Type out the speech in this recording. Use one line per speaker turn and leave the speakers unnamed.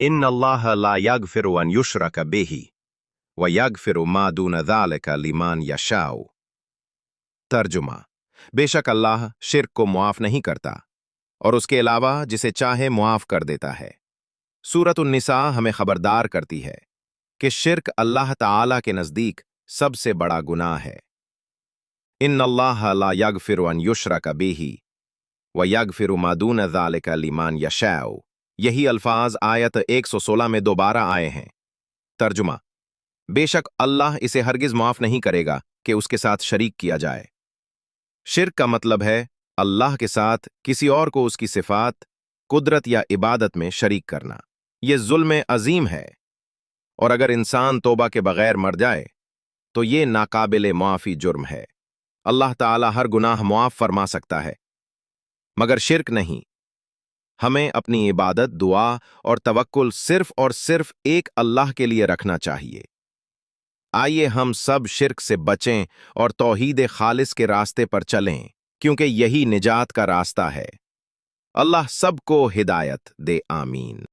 इन अल्लाह ला यगफिरु अन युशरक बिही व यगफिरु मा दून ज़ालिका लिमन यशाउ। तर्जुमा: बेशक अल्लाह शिर्क को मुआफ नहीं करता और उसके अलावा जिसे चाहे मुआफ कर देता है। सूरत उन्निसा हमें खबरदार करती है कि शिर्क अल्लाह ताला के नजदीक सबसे बड़ा गुनाह है। इन अल्लाह ला यगफिरु अन युशरक बिही व यगफिरु मा दून ज़ालिका लिमन यशाउ। यही अल्फाज आयत 116 में दोबारा आए हैं। तर्जुमा: बेशक अल्लाह इसे हरगिज माफ नहीं करेगा कि उसके साथ शरीक किया जाए। शिर्क का मतलब है अल्लाह के साथ किसी और को उसकी सिफात, कुदरत या इबादत में शरीक करना। यह जुल्म अजीम है और अगर इंसान तौबा के बगैर मर जाए तो ये नाकाबिले मुआफी जुर्म है। अल्लाह ताला हर गुनाह मुआफ फरमा सकता है मगर शिर्क नहीं। हमें अपनी इबादत, दुआ और तवक्कुल सिर्फ और सिर्फ एक अल्लाह के लिए रखना चाहिए। आइए हम सब शिर्क से बचें और तौहीद खालिस के रास्ते पर चलें, क्योंकि यही निजात का रास्ता है। अल्लाह सबको हिदायत दे, आमीन।